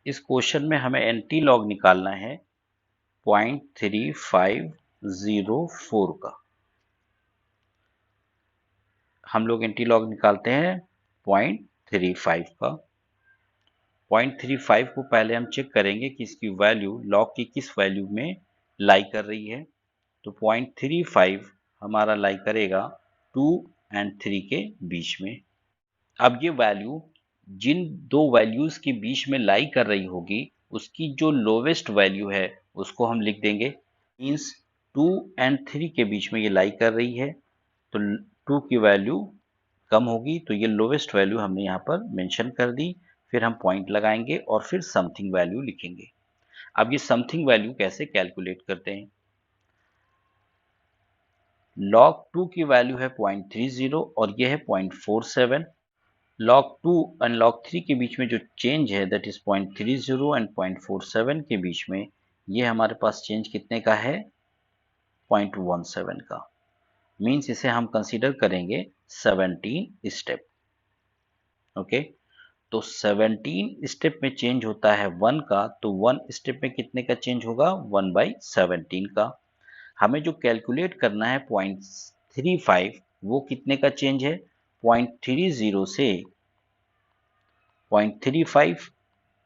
इस क्वेश्चन में हमें एंटी लॉग निकालना है 0.3504 का। हम लोग एंटी लॉग निकालते हैं 0.35 का। 0.35 को पहले हम चेक करेंगे कि इसकी वैल्यू लॉग की किस वैल्यू में लाई कर रही है। तो 0.35 हमारा लाई करेगा 2 और 3 के बीच में। अब ये वैल्यू जिन दो वैल्यूज के बीच में लाई कर रही होगी उसकी जो लोवेस्ट वैल्यू है उसको हम लिख देंगे। मीन्स 2 और 3 के बीच में ये लाई कर रही है तो 2 की वैल्यू कम होगी, तो ये लोवेस्ट वैल्यू हमने यहाँ पर मेंशन कर दी। फिर हम पॉइंट लगाएंगे और फिर समथिंग वैल्यू लिखेंगे। अब ये समथिंग वैल्यू कैसे कैलकुलेट करते हैं। log 2 की वैल्यू है 0.30 और ये है 0.47। log 2 और log 3 के बीच में जो चेंज है दैट इज 0.30 एंड 0.47 के बीच में, ये हमारे पास चेंज कितने का है 0.17 का। मीन्स इसे हम कंसीडर करेंगे 17 स्टेप। ओके, तो 17 स्टेप में चेंज होता है 1 का, तो 1 स्टेप में कितने का चेंज होगा 1/17 का। हमें जो कैलकुलेट करना है 0.35 वो कितने का चेंज है 0.30 से 0.35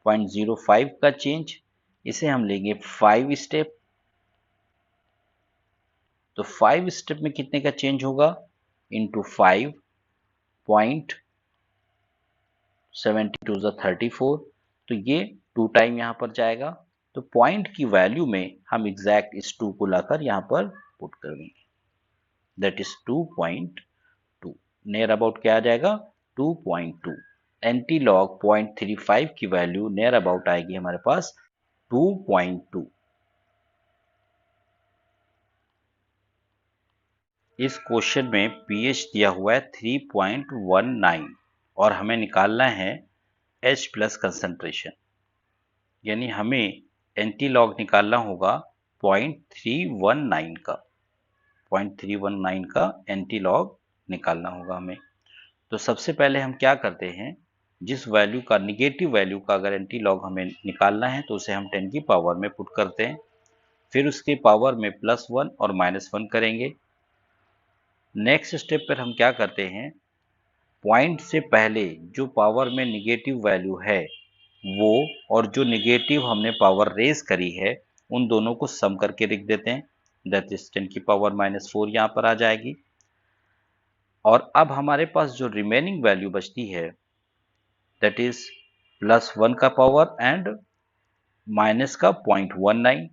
0.05 का चेंज। इसे हम लेंगे 5 स्टेप, तो 5 स्टेप में कितने का चेंज होगा इंटू 5 0.72 34, तो ये 2 टाइम यहाँ पर जाएगा। तो पॉइंट की वैल्यू में हम एग्जैक्ट इस 2 को लाकर यहाँ पर पुट कर देंगे, दैट इज 2.2। नियर अबाउट क्या आ जाएगा 2.2। एंटी लॉग 0.35 की वैल्यू नियर अबाउट आएगी हमारे पास 2.2। इस क्वेश्चन में पीएच दिया हुआ है 3.19 और हमें निकालना है H प्लस कंसंट्रेशन, यानी हमें एंटी लॉग निकालना होगा 0.319 का। 0.319 का एंटी लॉग निकालना होगा हमें। तो सबसे पहले हम क्या करते हैं, जिस वैल्यू का निगेटिव वैल्यू का अगर एंटी लॉग हमें निकालना है तो उसे हम 10 की पावर में पुट करते हैं। फिर उसके पावर में +1 और -1 करेंगे। नेक्स्ट स्टेप पर हम क्या करते हैं, पॉइंट से पहले जो पावर में निगेटिव वैल्यू है वो और जो निगेटिव हमने पावर रेज करी है उन दोनों को सम करके लिख देते हैं, दैट इज 10 की पावर -4 यहाँ पर आ जाएगी। और अब हमारे पास जो रिमेनिंग वैल्यू बचती है दैट इज +1 का पावर एंड माइनस का 0.19।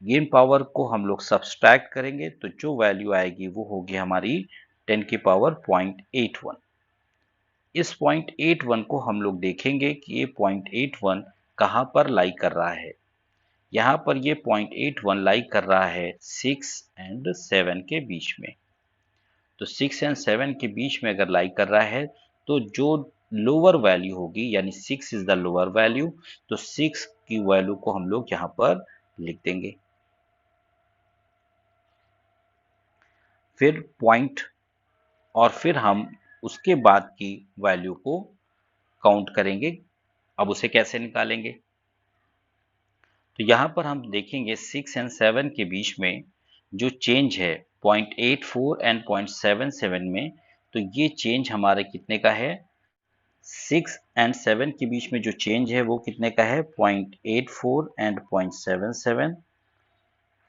इन पावर को हम लोग सब्सट्रैक्ट करेंगे तो जो वैल्यू आएगी वो होगी हमारी 10 की पावर 0.81। इस 0.81 को हम लोग देखेंगे कि ये 0.81 कहाँ पर लाई कर रहा है। यहाँ पर ये 0.81 लाई कर रहा है 6 और 7 के बीच में। तो 6 और 7 के बीच में अगर लाई कर रहा है तो जो लोअर वैल्यू होगी यानी 6 इज द लोअर वैल्यू, तो 6 की वैल्यू को हम लोग यहाँ पर लिख देंगे। फिर पॉइंट और फिर हम उसके बाद की वैल्यू को काउंट करेंगे। अब उसे कैसे निकालेंगे, तो यहाँ पर हम देखेंगे 6 और 7 के बीच में जो चेंज है 0.84 एंड 0.77 में, तो ये चेंज हमारे कितने का है 6 एंड 7 के बीच में जो चेंज है वो कितने का है 0.84 एंड 0.77,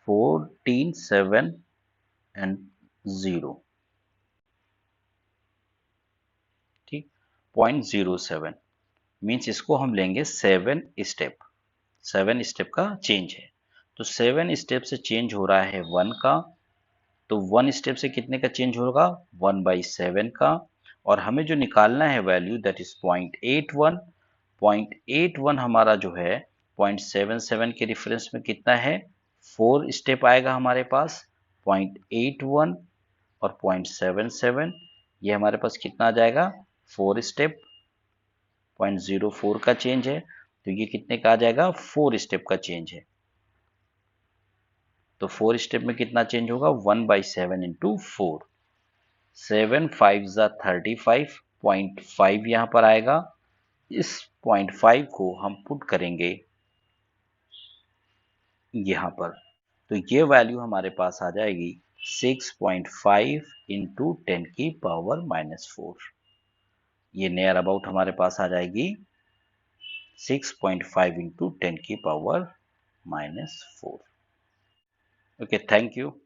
14 7 एंड 0, ठीक 0.07। मीन्स इसको हम लेंगे 7 स्टेप। 7 स्टेप का चेंज है, तो 7 स्टेप से चेंज हो रहा है 1 का, तो 1 स्टेप से कितने का चेंज होगा 1/7 का। और हमें जो निकालना है वैल्यू दैट इज 0.81। 0.81 हमारा जो है 0.77 के रिफरेंस में कितना है 4 स्टेप आएगा हमारे पास। 0.81 और 0.77 ये हमारे पास कितना आ जाएगा 4 स्टेप। 0.04 का चेंज है तो ये कितने का आ जाएगा 4 स्टेप का चेंज है। तो 4 स्टेप में कितना चेंज होगा 1/7 इंटू 4, 7 5 35.5 यहाँ पर आएगा। इस 6.5 को हम पुट करेंगे यहाँ पर, तो ये वैल्यू हमारे पास आ जाएगी 6.5 इंटू 10⁻⁻⁴। ये नियर अबाउट हमारे पास आ जाएगी 6.5 इंटू 10⁻⁻⁴। Okay, thank you.